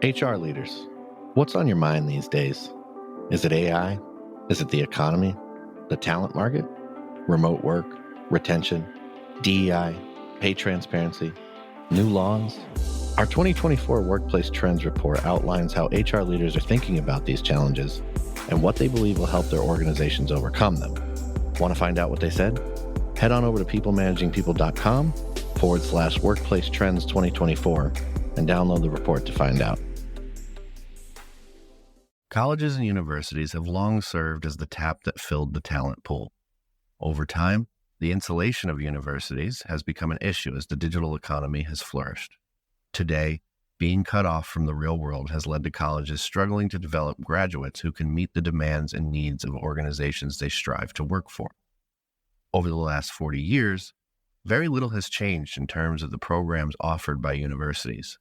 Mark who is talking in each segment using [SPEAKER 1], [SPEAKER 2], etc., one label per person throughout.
[SPEAKER 1] HR leaders, what's on your mind these days? Is it AI? Is it the economy? The talent market? Remote work? Retention? DEI? Pay transparency? New laws? Our 2024 Workplace Trends Report outlines how HR leaders are thinking about these challenges and what they believe will help their organizations overcome them. Want to find out what they said? Head on over to peoplemanagingpeople.com/Workplace Trends 2024 and download the report to find out. Colleges and universities have long served as the tap that filled the talent pool. Over time, the insulation of universities has become an issue as the digital economy has flourished. Today, being cut off from the real world has led to colleges struggling to develop graduates who can meet the demands and needs of organizations they strive to work for. Over the last 40 years, very little has changed in terms of the programs offered by universities.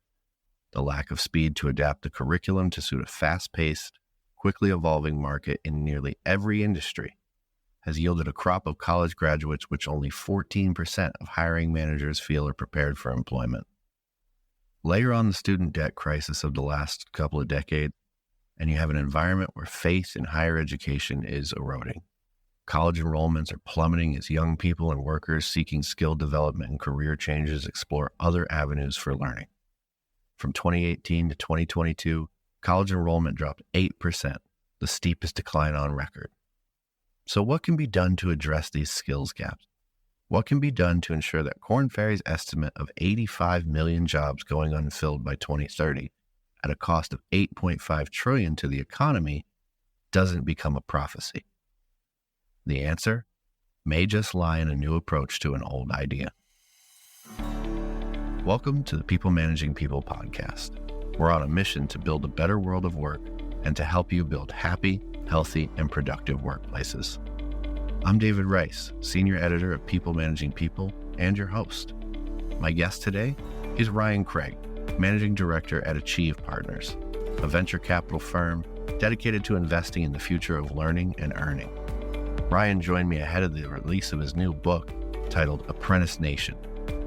[SPEAKER 1] The lack of speed to adapt the curriculum to suit a fast-paced, quickly evolving market in nearly every industry has yielded a crop of college graduates which only 14% of hiring managers feel are prepared for employment. Layer on the student debt crisis of the last couple of decades, and you have an environment where faith in higher education is eroding. College enrollments are plummeting as young people and workers seeking skill development and career changes explore other avenues for learning. From 2018 to 2022, college enrollment dropped 8%, the steepest decline on record. So what can be done to address these skills gaps? What can be done to ensure that Korn Ferry's estimate of 85 million jobs going unfilled by 2030 at a cost of $8.5 trillion to the economy doesn't become a prophecy? The answer may just lie in a new approach to an old idea. Welcome to the People Managing People podcast. We're on a mission to build a better world of work and to help you build happy, healthy, and productive workplaces. I'm David Rice, Senior Editor of People Managing People and your host. My guest today is Ryan Craig, Managing Director at Achieve Partners, a venture capital firm dedicated to investing in the future of learning and earning. Ryan joined me ahead of the release of his new book titled Apprentice Nation: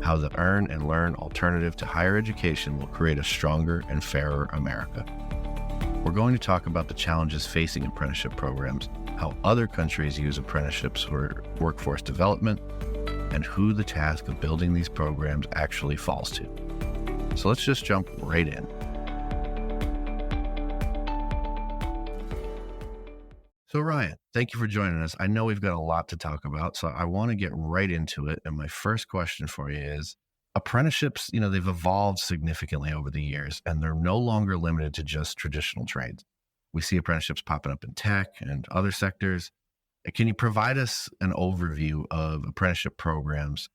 [SPEAKER 1] How the Earn and Learn Alternative to Higher Education Will Create a Stronger and Fairer America. We're going to talk about the challenges facing apprenticeship programs, how other countries use apprenticeships for workforce development, and who the task of building these programs actually falls to. So let's just jump right in. So Ryan, thank you for joining us. I know we've got a lot to talk about, so I want to get right into it. And my first question for you is, apprenticeships, they've evolved significantly over the years, and they're no longer limited to just traditional trades. We see apprenticeships popping up in tech and other sectors. Can you provide us an overview of apprenticeship programs,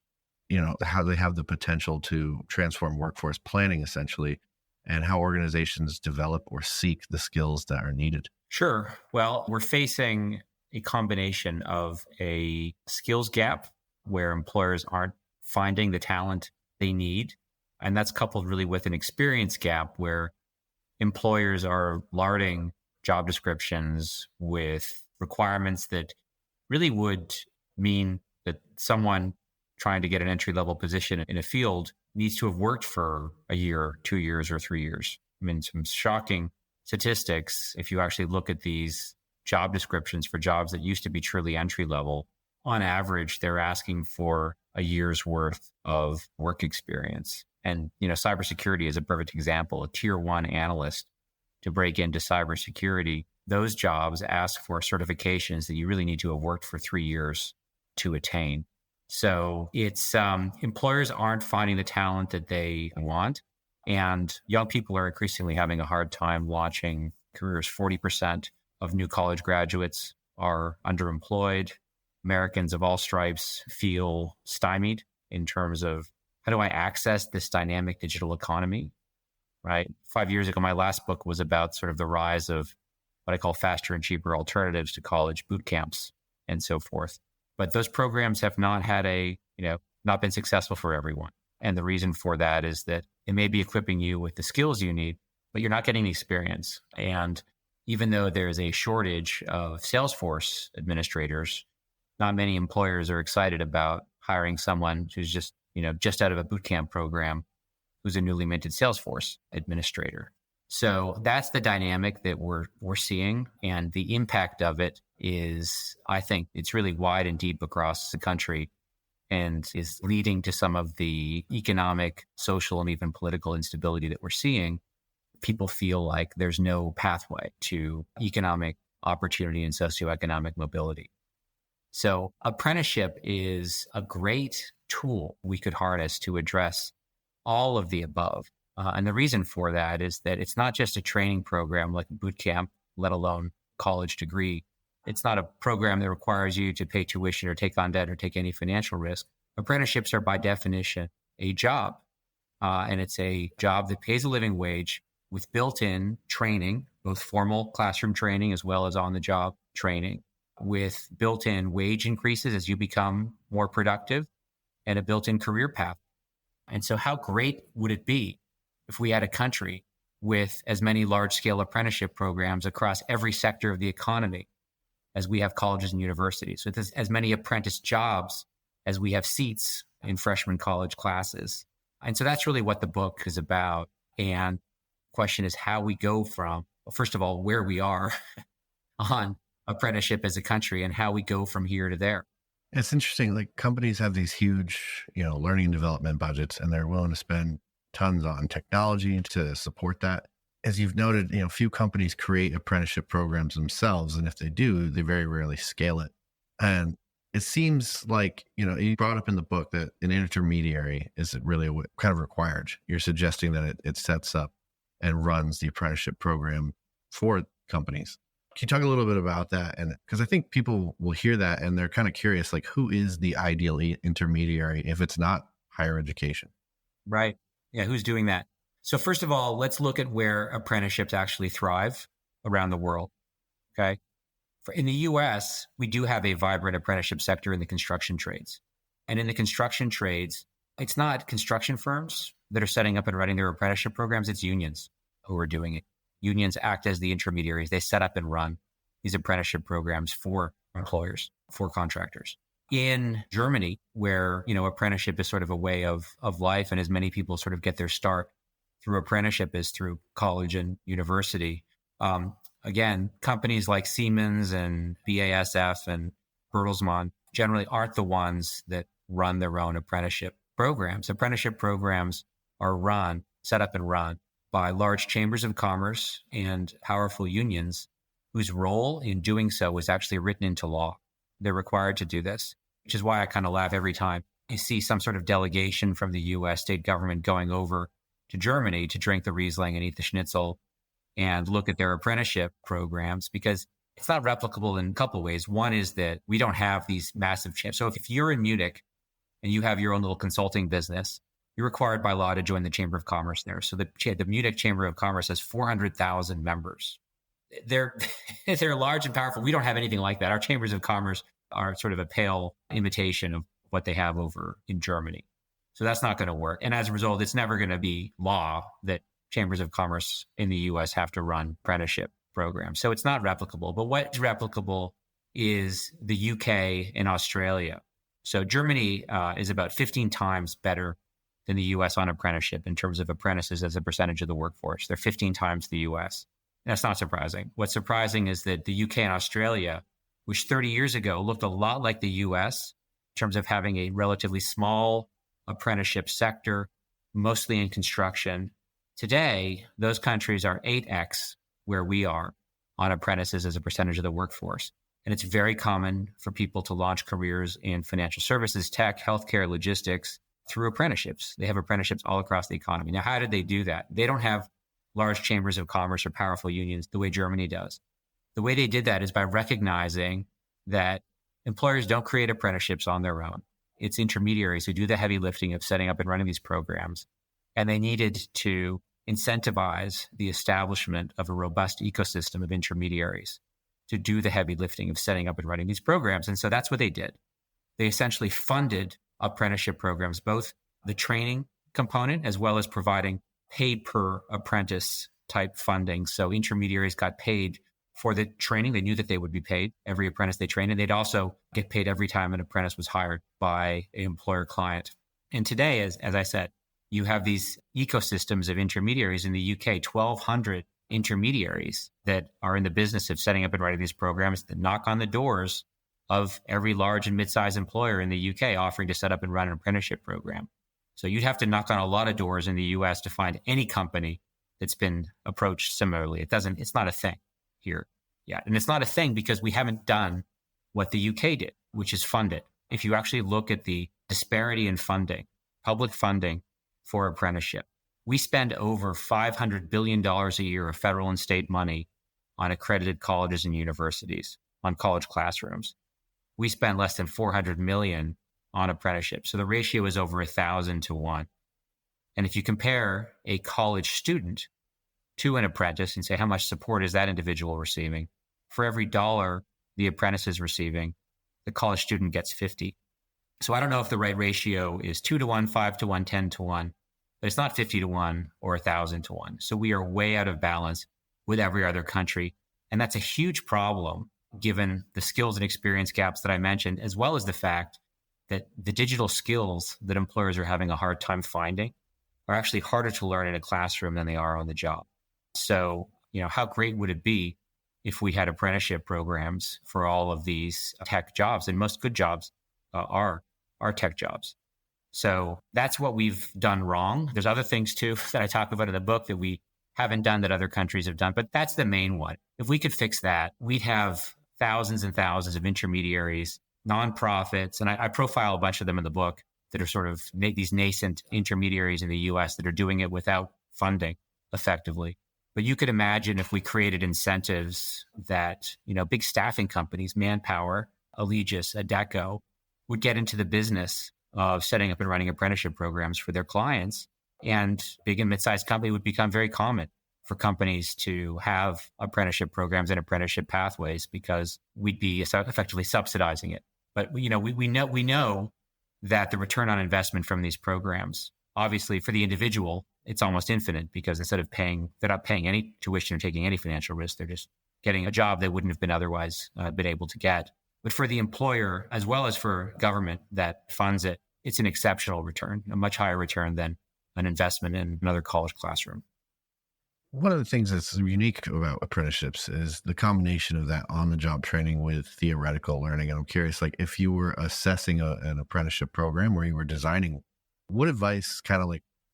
[SPEAKER 1] how they have the potential to transform workforce planning essentially, and how organizations develop or seek the skills that are needed?
[SPEAKER 2] Sure. Well, we're facing a combination of a skills gap where employers aren't finding the talent they need. And that's coupled really with an experience gap where employers are larding job descriptions with requirements that really would mean that someone trying to get an entry-level position in a field needs to have worked for a year, 2 years, or 3 years. I mean, some shocking statistics. If you actually look at these job descriptions for jobs that used to be truly entry-level, on average, they're asking for a year's worth of work experience. And, cybersecurity is a perfect example. A tier 1 analyst to break into cybersecurity, those jobs ask for certifications that you really need to have worked for 3 years to attain. So it's employers aren't finding the talent that they want, and young people are increasingly having a hard time launching careers. 40% of new college graduates are underemployed. Americans of all stripes feel stymied in terms of, how do I access this dynamic digital economy, right? 5 years ago, my last book was about sort of the rise of what I call faster and cheaper alternatives to college boot camps and so forth. But those programs have not had not been successful for everyone. And the reason for that is that it may be equipping you with the skills you need, but you're not getting the experience. And even though there's a shortage of Salesforce administrators, not many employers are excited about hiring someone who's just out of a boot camp program, who's a newly minted Salesforce administrator. So that's the dynamic that we're seeing. And the impact of it is, I think it's really wide and deep across the country and is leading to some of the economic, social, and even political instability that we're seeing. People feel like there's no pathway to economic opportunity and socioeconomic mobility. So apprenticeship is a great tool we could harness to address all of the above. And the reason for that is that it's not just a training program like a boot camp, let alone college degree. It's not a program that requires you to pay tuition or take on debt or take any financial risk. Apprenticeships are by definition a job. And it's a job that pays a living wage with built-in training, both formal classroom training as well as on-the-job training, with built-in wage increases as you become more productive and a built-in career path. And so how great would it be if we had a country with as many large-scale apprenticeship programs across every sector of the economy as we have colleges and universities, with as many apprentice jobs as we have seats in freshman college classes. And so that's really what the book is about. And the question is how we go from, well, first of all, where we are on apprenticeship as a country and how we go from here to there.
[SPEAKER 1] It's interesting. Like companies have these huge, learning and development budgets, and they're willing to spend tons on technology to support that. As you've noted, few companies create apprenticeship programs themselves. And if they do, they very rarely scale it. And it seems like, you brought up in the book that an intermediary is really what kind of required. You're suggesting that it sets up and runs the apprenticeship program for companies. Can you talk a little bit about that? And because I think people will hear that and they're kind of curious, like who is the ideal intermediary if it's not higher education?
[SPEAKER 2] Right. Yeah. Who's doing that? So first of all, let's look at where apprenticeships actually thrive around the world. Okay. In the US, we do have a vibrant apprenticeship sector in the construction trades. And in the construction trades, it's not construction firms that are setting up and running their apprenticeship programs. It's unions who are doing it. Unions act as the intermediaries. They set up and run these apprenticeship programs for employers, for contractors. In Germany, where, apprenticeship is sort of a way of life, and as many people sort of get their start through apprenticeship is through college and university. Again, companies like Siemens and BASF and Bertelsmann generally aren't the ones that run their own apprenticeship programs. Apprenticeship programs are set up and run by large chambers of commerce and powerful unions whose role in doing so was actually written into law. They're required to do this, which is why I kind of laugh every time you see some sort of delegation from the U.S. state government going over to Germany to drink the Riesling and eat the schnitzel and look at their apprenticeship programs, because it's not replicable in a couple of ways. One is that we don't have these massive chambers. So if you're in Munich and you have your own little consulting business, you're required by law to join the Chamber of Commerce there. So the Munich Chamber of Commerce has 400,000 members. They're large and powerful. We don't have anything like that. Our chambers of commerce are sort of a pale imitation of what they have over in Germany. So that's not going to work. And as a result, it's never going to be law that chambers of commerce in the US have to run apprenticeship programs. So it's not replicable. But what's replicable is the UK and Australia. So Germany is about 15 times better than the US on apprenticeship in terms of apprentices as a percentage of the workforce. They're 15 times the US. That's not surprising. What's surprising is that the UK and Australia, which 30 years ago looked a lot like the US in terms of having a relatively small apprenticeship sector, mostly in construction. Today, those countries are 8x where we are on apprentices as a percentage of the workforce. And it's very common for people to launch careers in financial services, tech, healthcare, logistics through apprenticeships. They have apprenticeships all across the economy. Now, how did they do that? They don't have large chambers of commerce or powerful unions the way Germany does. The way they did that is by recognizing that employers don't create apprenticeships on their own. It's intermediaries who do the heavy lifting of setting up and running these programs. And they needed to incentivize the establishment of a robust ecosystem of intermediaries to do the heavy lifting of setting up and running these programs. And so that's what they did. They essentially funded apprenticeship programs, both the training component as well as providing paid per apprentice type funding. So intermediaries got paid for the training. They knew that they would be paid every apprentice they trained, and they'd also get paid every time an apprentice was hired by an employer client. And today, as I said, you have these ecosystems of intermediaries in the UK, 1,200 intermediaries that are in the business of setting up and running these programs that knock on the doors of every large and mid-sized employer in the UK offering to set up and run an apprenticeship program. So you'd have to knock on a lot of doors in the US to find any company that's been approached similarly. It's not a thing here yet. And it's not a thing because we haven't done what the UK did, which is fund it. If you actually look at the disparity in funding, public funding for apprenticeship, we spend over $500 billion a year of federal and state money on accredited colleges and universities, on college classrooms. We spend less than 400 million on apprenticeships. So the ratio is over 1,000 to 1. And if you compare a college student to an apprentice and say, how much support is that individual receiving? For every dollar the apprentice is receiving, the college student gets 50. So I don't know if the right ratio is 2 to 1, 5 to 1, 10 to 1, but it's not 50 to 1 or 1,000 to 1. So we are way out of balance with every other country. And that's a huge problem given the skills and experience gaps that I mentioned, as well as the fact that the digital skills that employers are having a hard time finding are actually harder to learn in a classroom than they are on the job. So, how great would it be if we had apprenticeship programs for all of these tech jobs? And most good jobs are tech jobs. So that's what we've done wrong. There's other things too that I talk about in the book that we haven't done that other countries have done, but that's the main one. If we could fix that, we'd have thousands and thousands of intermediaries, nonprofits, and I profile a bunch of them in the book that are sort of these nascent intermediaries in the US that are doing it without funding effectively. But you could imagine if we created incentives that, big staffing companies, Manpower, Allegis, Adecco, would get into the business of setting up and running apprenticeship programs for their clients. And big and mid-sized company would become very common for companies to have apprenticeship programs and apprenticeship pathways because we'd be effectively subsidizing it. But, we know that the return on investment from these programs, obviously for the individual, it's almost infinite because they're not paying any tuition or taking any financial risk. They're just getting a job they wouldn't have been otherwise been able to get. But for the employer, as well as for government that funds it, it's an exceptional return, a much higher return than an investment in another college classroom.
[SPEAKER 1] One of the things that's unique about apprenticeships is the combination of that on-the-job training with theoretical learning. And I'm curious, if you were assessing an apprenticeship program where you were designing, what advice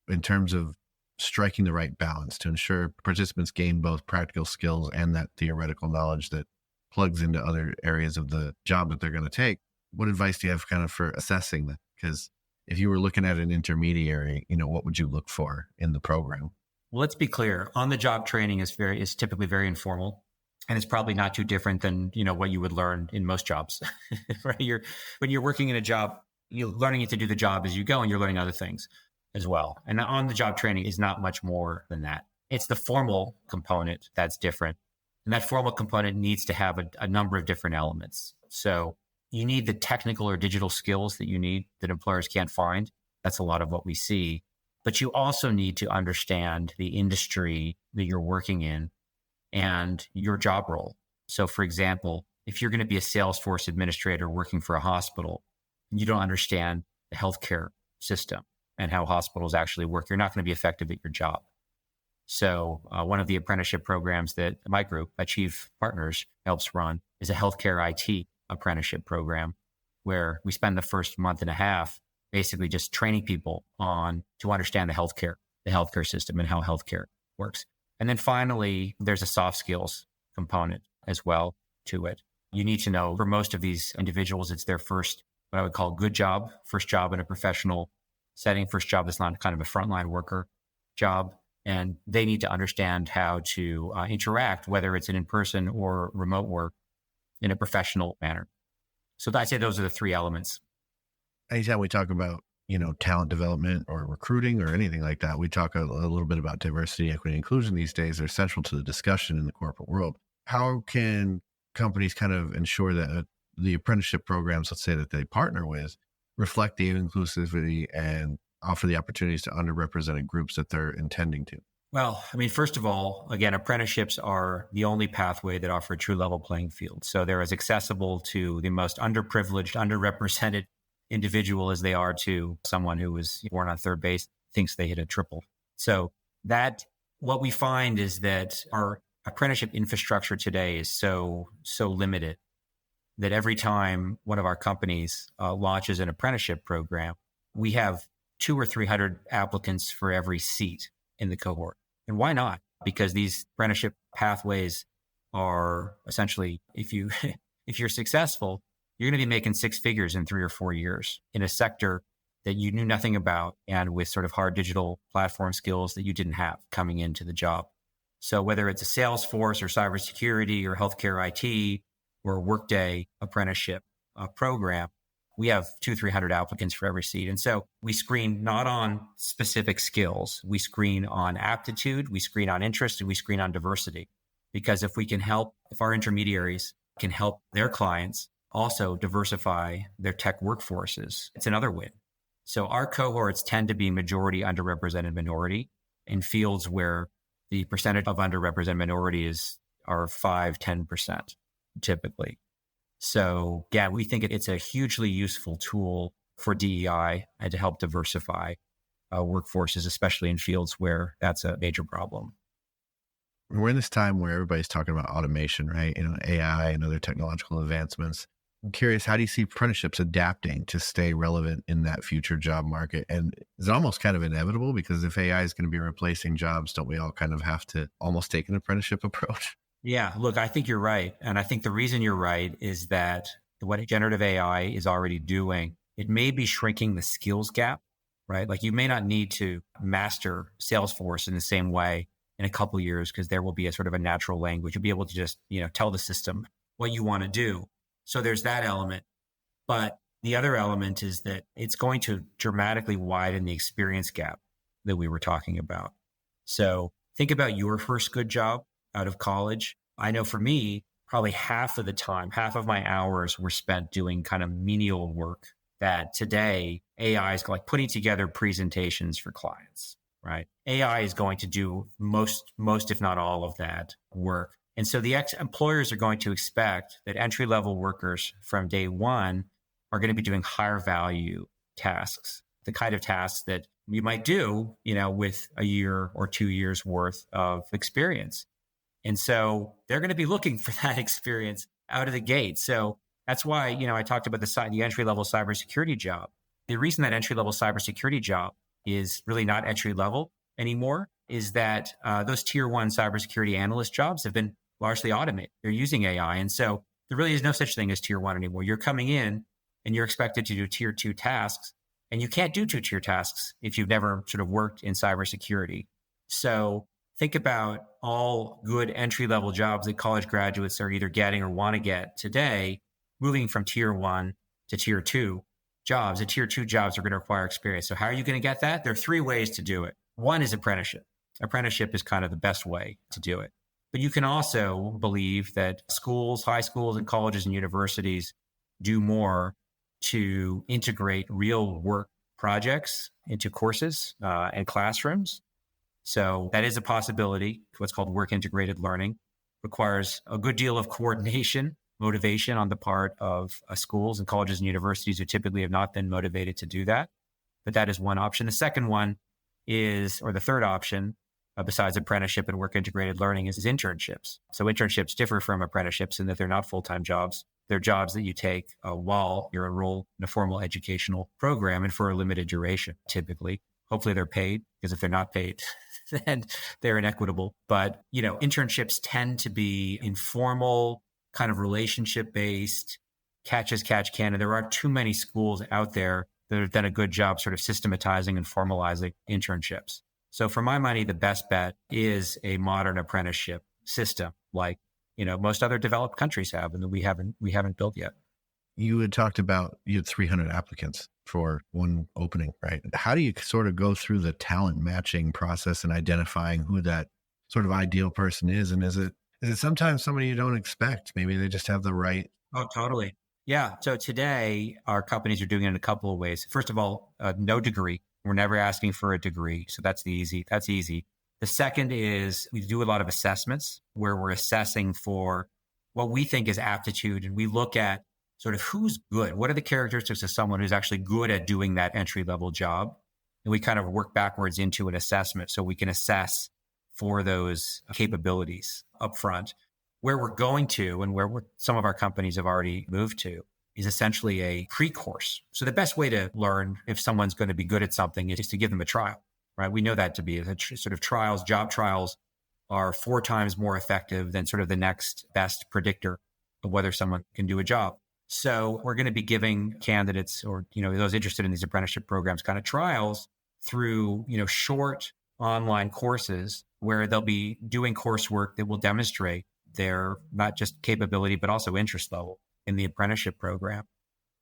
[SPEAKER 1] in terms of striking the right balance to ensure participants gain both practical skills and that theoretical knowledge that plugs into other areas of the job that they're going to take? What advice do you have for assessing that? Because if you were looking at an intermediary, what would you look for in the program?
[SPEAKER 2] Well, let's be clear. On-the-job training is typically very informal, and it's probably not too different than what you would learn in most jobs. Right? When you're working in a job, you're learning it to do the job as you go, and you're learning other things as well. And the on-the-job training is not much more than that. It's the formal component that's different, and that formal component needs to have a number of different elements. So you need the technical or digital skills that you need that employers can't find. That's a lot of what we see. But you also need to understand the industry that you're working in and your job role. So for example, if you're going to be a Salesforce administrator working for a hospital, and you don't understand the healthcare system and how hospitals actually work, you're not going to be effective at your job. So one of the apprenticeship programs that my group, Achieve Partners, helps run is a healthcare IT apprenticeship program where we spend the first month and a half basically just training people to understand the healthcare system and how healthcare works. And then finally, there's a soft skills component as well to it. You need to know for most of these individuals, it's their first, what I would call good job, first job in a professional setting, first job that's not kind of a frontline worker job. And they need to understand how to interact, whether it's an in-person or remote work, in a professional manner. So I'd say those are the three elements.
[SPEAKER 1] Anytime we talk about, talent development or recruiting or anything like that, we talk a little bit about diversity, equity, inclusion these days. They're central to the discussion in the corporate world. How can companies kind of ensure that the apprenticeship programs, let's say that they partner with, reflect the inclusivity and offer the opportunities to underrepresented groups that they're intending to?
[SPEAKER 2] Well, first of all, again, apprenticeships are the only pathway that offer a true level playing field. So they're as accessible to the most underprivileged, underrepresented individual as they are to someone who was born on third base. thinks they hit a triple. So that what we find is that our apprenticeship infrastructure today is so limited that every time one of our companies launches an apprenticeship program, we have 200 or 300 applicants for every seat in the cohort. And why not? Because these apprenticeship pathways are essentially, if you're successful, you're going to be making six figures in 3 or 4 years in a sector that you knew nothing about and with sort of hard digital platform skills that you didn't have coming into the job. So whether it's a Salesforce or cybersecurity or healthcare IT or a Workday apprenticeship program, we have 200-300 applicants for every seat. And so we screen not on specific skills. We screen on aptitude, we screen on interest, and we screen on diversity. Because if our intermediaries can help their clients also diversify their tech workforces, it's another win. So our cohorts tend to be majority underrepresented minority in fields where the percentage of underrepresented minority are 5-10% typically. So yeah, we think it's a hugely useful tool for DEI and to help diversify workforces, especially in fields where that's a major problem.
[SPEAKER 1] We're in this time where everybody's talking about automation, right? AI and other technological advancements. I'm curious, how do you see apprenticeships adapting to stay relevant in that future job market? And is it almost kind of inevitable? Because if AI is going to be replacing jobs, don't we all kind of have to almost take an apprenticeship approach?
[SPEAKER 2] Yeah, look, I think you're right. And I think the reason you're right is that what generative AI is already doing, it may be shrinking the skills gap, right? Like you may not need to master Salesforce in the same way in a couple of years because there will be a sort of a natural language. You'll be able to just, tell the system what you want to do. So there's that element. But the other element is that it's going to dramatically widen the experience gap that we were talking about. So think about your first good job out of college. I know for me, probably half of my hours were spent doing kind of menial work that today AI is like putting together presentations for clients, right? AI is going to do most, if not all of that work. And so the employers are going to expect that entry-level workers from day one are going to be doing higher value tasks, the kind of tasks that you might do, with a year or 2 years worth of experience. And so they're going to be looking for that experience out of the gate. So that's why, I talked about the entry-level cybersecurity job. The reason that entry-level cybersecurity job is really not entry-level anymore is that those tier one cybersecurity analyst jobs have been largely automated. They're using AI. And so there really is no such thing as tier one anymore. You're coming in and you're expected to do tier two tasks, and you can't do two-tier tasks if you've never sort of worked in cybersecurity. So think about all good entry-level jobs that college graduates are either getting or want to get today, moving from tier one to tier two jobs. The tier two jobs are going to require experience. So how are you going to get that? There are 3 ways to do it. One is apprenticeship. Apprenticeship is kind of the best way to do it. But you can also believe that schools, high schools and colleges and universities do more to integrate real work projects into courses and classrooms. So that is a possibility. What's called work integrated learning requires a good deal of coordination, motivation on the part of schools and colleges and universities who typically have not been motivated to do that. But that is one option. The second one is, or the third option, besides apprenticeship and work integrated learning, is internships. So internships differ from apprenticeships in that they're not full-time jobs. They're jobs that you take while you're enrolled in a formal educational program and for a limited duration, typically. Hopefully they're paid, because if they're not paid, then they're inequitable. But, internships tend to be informal, kind of relationship-based, catch as catch can. And there aren't too many schools out there that have done a good job sort of systematizing and formalizing internships. So for my money, the best bet is a modern apprenticeship system like, most other developed countries have, and that we haven't built yet.
[SPEAKER 1] You had talked about you had 300 applicants for one opening, right? How do you sort of go through the talent matching process and identifying who that sort of ideal person is? And is it sometimes somebody you don't expect? Maybe they just have the right.
[SPEAKER 2] Oh, totally. Yeah. So today our companies are doing it in a couple of ways. First of all, no degree. We're never asking for a degree. So that's easy. The second is we do a lot of assessments where we're assessing for what we think is aptitude. And we look at sort of who's good. What are the characteristics of someone who's actually good at doing that entry-level job? And we kind of work backwards into an assessment so we can assess for those capabilities upfront. Where we're going to and some of our companies have already moved to is essentially a pre-course. So the best way to learn if someone's going to be good at something is to give them a trial, right? We know that to be sort of trials. Job trials are 4 times more effective than sort of the next best predictor of whether someone can do a job. So we're going to be giving candidates or, those interested in these apprenticeship programs kind of trials through, short online courses where they'll be doing coursework that will demonstrate their not just capability, but also interest level in the apprenticeship program.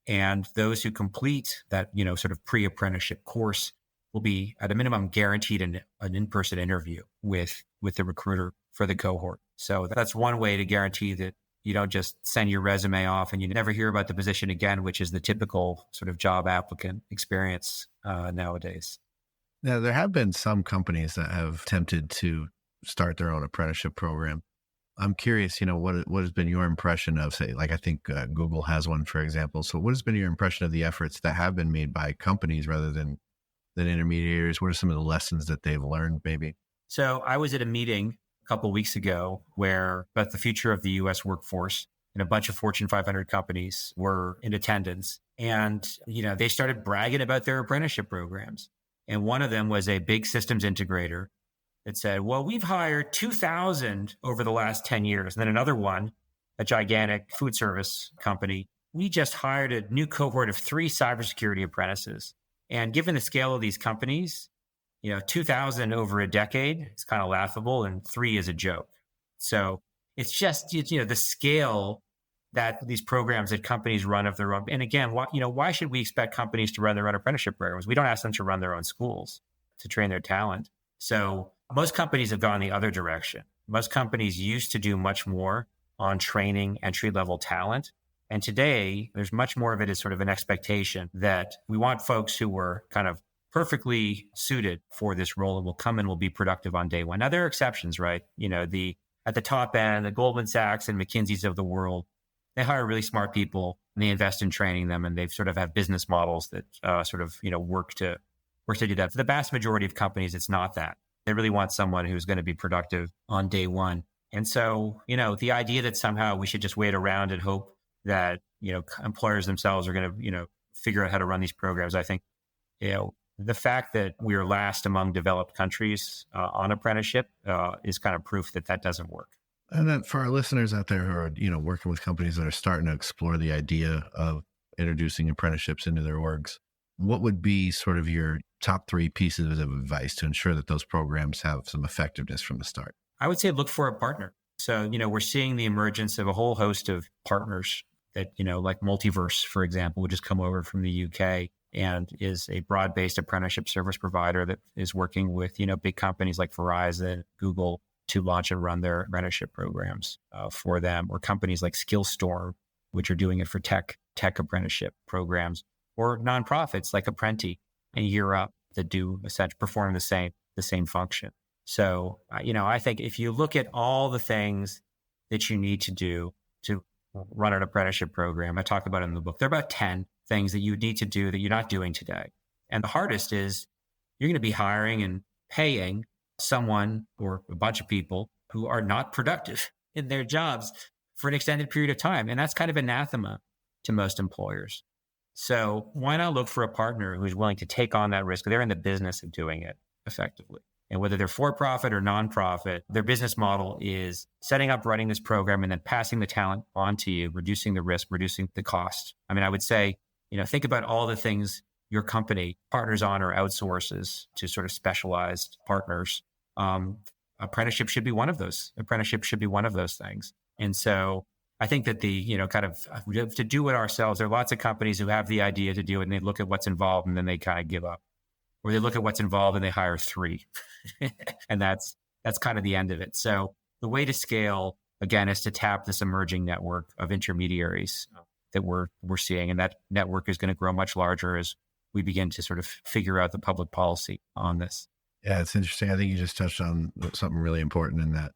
[SPEAKER 2] And those who complete that, sort of pre-apprenticeship course will be at a minimum guaranteed an in-person interview with the recruiter for the cohort. So that's one way to guarantee that you don't just send your resume off and you never hear about the position again, which is the typical sort of job applicant experience nowadays.
[SPEAKER 1] Now, there have been some companies that have attempted to start their own apprenticeship program. I'm curious, what has been your impression of, say, like I think Google has one, for example. So what has been your impression of the efforts that have been made by companies rather than intermediaries? What are some of the lessons that they've learned, maybe?
[SPEAKER 2] So I was at a meeting a couple of weeks ago where about the future of the U.S. workforce and a bunch of Fortune 500 companies were in attendance. And, they started bragging about their apprenticeship programs. And one of them was a big systems integrator that said, well, we've hired 2,000 over the last 10 years. And then another one, a gigantic food service company, we just hired a new cohort of 3 cybersecurity apprentices. And given the scale of these companies, 2,000 over a decade is kind of laughable and 3 is a joke. So it's just, the scale that these programs that companies run of their own. And again, why should we expect companies to run their own apprenticeship programs? We don't ask them to run their own schools to train their talent. So most companies have gone the other direction. Most companies used to do much more on training entry-level talent. And today, there's much more of it as sort of an expectation that we want folks who were kind of perfectly suited for this role and will come and will be productive on day one. Now, there are exceptions, right? At the top end, the Goldman Sachs and McKinsey's of the world, they hire really smart people and they invest in training them, and they sort of have business models that work to do that. For the vast majority of companies, it's not that. They really want someone who's going to be productive on day one. And so, the idea that somehow we should just wait around and hope that, employers themselves are going to, figure out how to run these programs. I think, the fact that we are last among developed countries on apprenticeship is kind of proof that that doesn't work.
[SPEAKER 1] And then for our listeners out there who are, working with companies that are starting to explore the idea of introducing apprenticeships into their orgs, what would be sort of your top 3 pieces of advice to ensure that those programs have some effectiveness from the start?
[SPEAKER 2] I would say look for a partner. So, we're seeing the emergence of a whole host of partners that, like Multiverse, for example, which has come over from the UK and is a broad-based apprenticeship service provider that is working with, big companies like Verizon, Google to launch and run their apprenticeship programs for them, or companies like Skillstorm, which are doing it for tech apprenticeship programs, or nonprofits like Apprenti and Year Up that do essentially perform the same function. So, I think if you look at all the things that you need to do to run an apprenticeship program, I talk about it in the book, there are about 10 things that you need to do that you're not doing today. And the hardest is you're going to be hiring and paying someone or a bunch of people who are not productive in their jobs for an extended period of time. And that's kind of anathema to most employers. So why not look for a partner who's willing to take on that risk? They're in the business of doing it effectively. And whether they're for-profit or nonprofit, their business model is setting up, running this program, and then passing the talent on to you, reducing the risk, reducing the cost. I mean, I would say, think about all the things your company partners on or outsources to sort of specialized partners. Apprenticeship should be one of those. Apprenticeship should be one of those things. And so I think that we have to do it ourselves. There are lots of companies who have the idea to do it and they look at what's involved and then they kind of give up. Or they look at what's involved and they hire 3. And that's kind of the end of it. So the way to scale, again, is to tap this emerging network of intermediaries that we're seeing. And that network is going to grow much larger as we begin to sort of figure out the public policy on this.
[SPEAKER 1] Yeah, it's interesting. I think you just touched on something really important in that,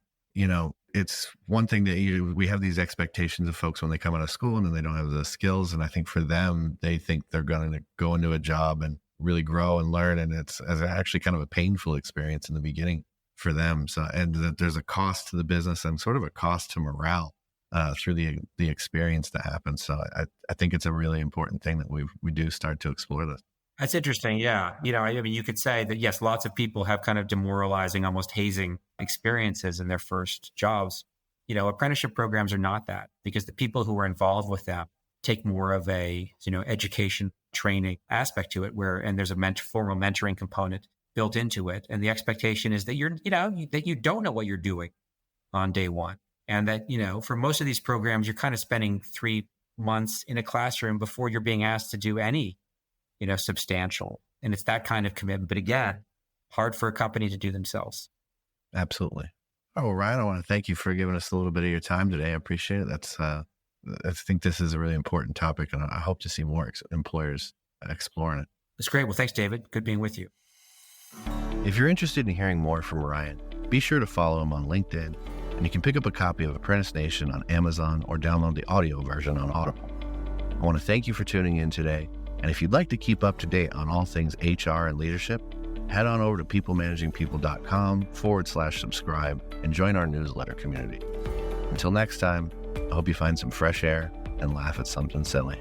[SPEAKER 1] it's one thing that we have these expectations of folks when they come out of school and then they don't have the skills. And I think for them, they think they're going to go into a job and really grow and learn. And it's actually kind of a painful experience in the beginning for them. So, and that there's a cost to the business and sort of a cost to morale through the experience that happens. So I think it's a really important thing that we do start to explore this.
[SPEAKER 2] That's interesting. Yeah. I mean, you could say that, yes, lots of people have kind of demoralizing, almost hazing experiences in their first jobs. Apprenticeship programs are not that, because the people who are involved with them take more of a, education training aspect to it, and there's a formal mentoring component built into it. And the expectation is that that you don't know what you're doing on day one. And that, for most of these programs, you're kind of spending 3 months in a classroom before you're being asked to do any substantial. And it's that kind of commitment. But again, hard for a company to do themselves.
[SPEAKER 1] Absolutely. Oh, well, Ryan, I want to thank you for giving us a little bit of your time today. I appreciate it. I think this is a really important topic, and I hope to see more employers exploring it.
[SPEAKER 2] That's great. Well, thanks, David. Good being with you.
[SPEAKER 1] If you're interested in hearing more from Ryan, be sure to follow him on LinkedIn, and you can pick up a copy of Apprentice Nation on Amazon or download the audio version on Audible. I want to thank you for tuning in today. And if you'd like to keep up to date on all things HR and leadership, head on over to peoplemanagingpeople.com/subscribe and join our newsletter community. Until next time, I hope you find some fresh air and laugh at something silly.